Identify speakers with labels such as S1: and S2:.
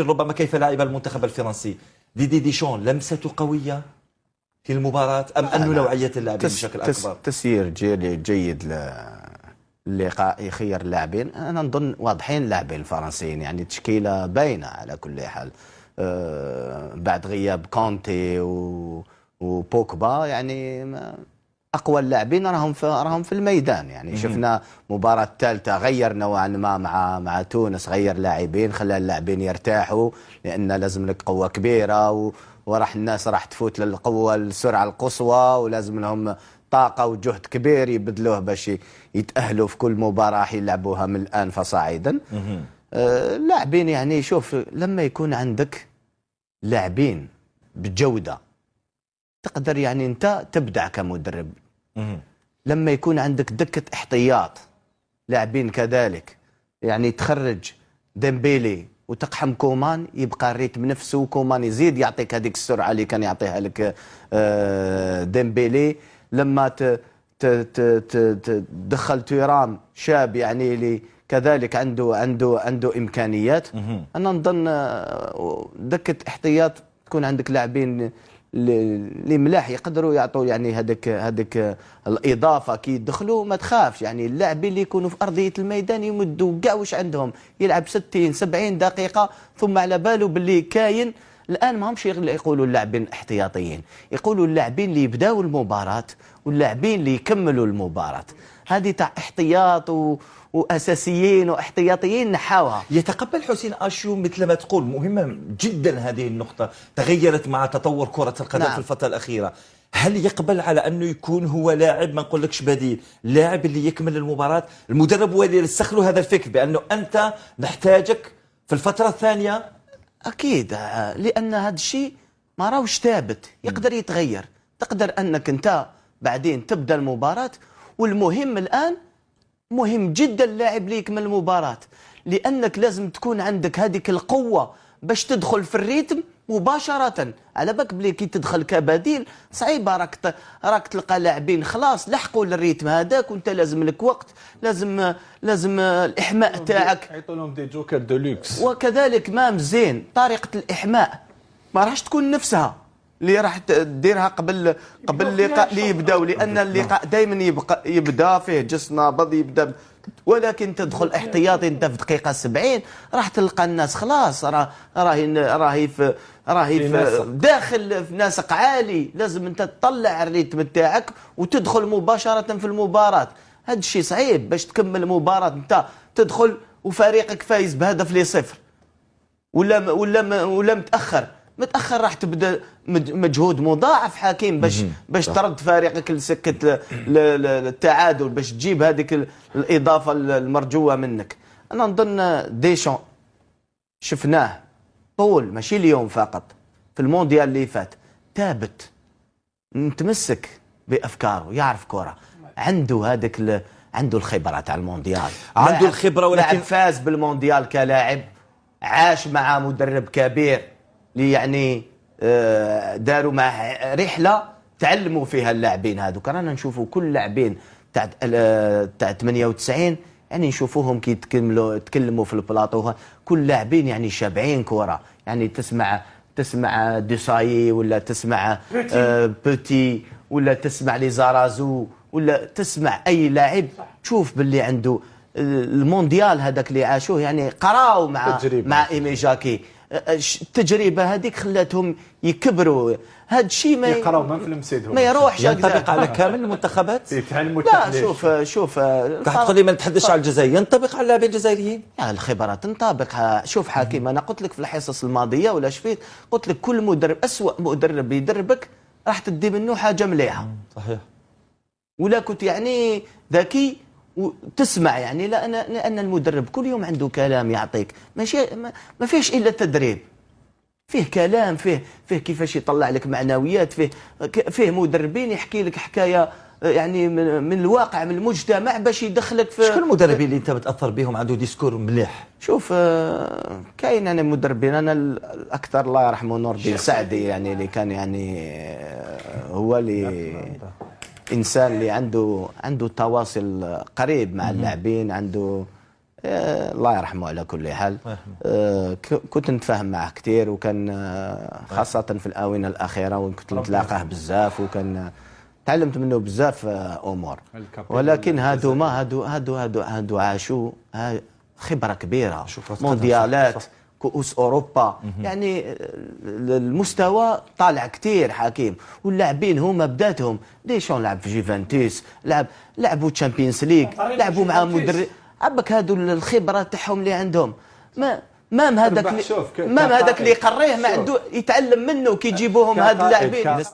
S1: القليل ربما كيف لعب المنتخب الفرنسي. ديشون لمسته قوية في المباراة أم أنه نوعية اللاعبين بشكل أكبر؟
S2: تسيير جيد اللقاء، يخير اللاعبين. أنا نظن واضحين اللاعبين الفرنسيين، يعني تشكيلة باينة على كل حال. بعد غياب كونتي وبوكبا، يعني اقوى اللاعبين راهم في الميدان. يعني شفنا مباراة الثالثة غير نوعا ما مع تونس، غير لاعبين، خلى اللاعبين يرتاحوا، لان لازم لك قوة كبيرة وراح الناس راح تفوت للقوة السرعة القصوى، ولازم لهم طاقة وجهد كبير يبذلوه باش يتأهلوا في كل مباراة يلعبوها من الآن فصاعدا. اللاعبين يعني شوف، لما يكون عندك لاعبين بجودة تقدر يعني انت تبدع كمدرب. لما يكون عندك دكة احتياط لاعبين كذلك، يعني تخرج ديمبيلي وتقحم كومان، يبقى الريتم نفسه، كومان يزيد يعطيك هذيك السرعة اللي كان يعطيها لك ديمبيلي. لما تدخل تيرام شاب يعني اللي كذلك عنده امكانيات. انا نظن دكة احتياط تكون عندك لاعبين اللي ملاح يقدروا يعطوا يعني هذيك الاضافه كي يدخلوا. ما تخافش، يعني اللاعبين اللي يكونوا في ارضيه الميدان يمدوا كاع واش عندهم، يلعب 60 70 دقيقه ثم على باله باللي كاين. الان ما همش يقولوا اللاعبين احتياطيين، يقولوا اللاعبين اللي يبداوا المباراه واللاعبين اللي يكملوا المباراه. هذه تاع احتياط واساسيين واحتياطيين نحاوها.
S1: يتقبل حسين اشيو مثل ما تقول، مهمه جدا هذه النقطه، تغيرت مع تطور كره القدم في الفتره الاخيره. هل يقبل على انه يكون هو لاعب، ما نقولكش بديل، لاعب اللي يكمل المباراه؟ المدرب هو اللي يرسخ له هذا الفكر بانه انت نحتاجك في الفتره الثانيه.
S2: اكيد، لان هذا الشيء ما راهوش ثابت، يقدر يتغير. تقدر انك انت بعدين تبدا المباراه، والمهم الان مهم جدا اللاعب اللي يكمل المباراة، لأنك لازم تكون عندك هذيك القوة باش تدخل في الريتم مباشرة. على بالك بلي كي تدخل كبديل صعيبة، راك تلقى لاعبين خلاص لحقوا للريتم هذاك، وانت لازم لك وقت، لازم الإحماء تاعك
S3: يعطوا لهم دي جوكر دو لوكس.
S2: وكذلك ما مزين طريقة الإحماء ما راحش تكون نفسها اللي راح تديرها قبل اللقاء اللي يبداو، لان اللقاء دائما يبدا فيه جس نابض يبدا، ولكن تدخل احتياطي انت في دقيقه 70 راح تلقى الناس خلاص راهي في داخل في نسق عالي. لازم انت تطلع الريتم تاعك وتدخل مباشره في المباراه. هذا الشيء صعيب باش تكمل المباراه، انت تدخل وفريقك فايز بهدف لصفر ولا متاخر راح تبدا مجهود مضاعف حكيم باش ترد فريقك لسكه التعادل، باش تجيب هذيك الاضافه المرجوه منك. انا نظن ديشون شفناه طول، ماشي اليوم فقط، في المونديال اللي فات ثابت متمسك بافكاره، يعرف كره، عنده عنده الخبره تاع المونديال،
S1: عنده الخبره، ولكن
S2: فاز بالمونديال كلاعب، عاش مع مدرب كبير اللي يعني داروا مع رحله تعلموا فيها اللاعبين هذوك. رانا نشوفوا كل لاعبين تاع 98 يعني نشوفوهم كي يتكلموا في البلاطو، كل لاعبين يعني شابعين كره. يعني تسمع ديساي، ولا تسمع بوتي، ولا تسمع لي زارازو، ولا تسمع اي لاعب تشوف باللي عنده المونديال هذاك اللي عاشوه، يعني قراو مع ايمي جاكي. التجربه هذيك خلاتهم يكبروا. هذا الشيء ما
S3: يقراو ما في المسيد،
S2: ما يروحش
S1: ينطبق على كامل المنتخبات.
S2: لا شوف
S1: راح تقول لي ما نتحدثش على الجزائر، ينطبق على اللاعبين الجزائريين؟
S2: الخبره تنطبق. شوف حكيم، انا قلت لك في الحصص الماضيه ولا شفيت، قلت لك كل مدرب، اسوأ مدرب يدربك راح تدي منه حاجه مليحه.
S1: صحيح.
S2: ولا كنت يعني ذكي وتسمع، يعني لان المدرب كل يوم عنده كلام يعطيك، ماشي ما فيهش الا التدريب، فيه كلام، فيه كيفاش يطلع لك معنويات، فيه مدربين يحكي لك حكايه يعني من الواقع، من المجتمع، باش يدخلك في.
S1: شكون المدربين اللي انت متاثر بهم عنده ديسكور مليح؟
S2: شوف كاين يعني مدربين، انا الاكثر الله يرحمه نور الدين سعدي، يعني اللي كان يعني هو اللي انسان اللي عنده تواصل قريب مع اللاعبين، عنده الله يرحمه على كل حال. كنت نتفاهم معه كثير، وكان خاصة في الآونة الأخيرة وكنت نتلاقاه بزاف، وكان تعلمت منه بزاف أمور. ولكن هادو عاشوا خبرة كبيرة، مونديالات، كؤوس أوروبا، يعني المستوى طالع كثير حكيم. واللاعبين هما بداتهم ديشون لعب في جيفانتيس، لعبوا تشامبيونز ليغ، لعبوا مع مدرب عبك. هادو الخبره تاعهم اللي عندهم مام هذاك اللي يقريه ما عنده يتعلم منه كي يجيبوهم هاد اللاعبين.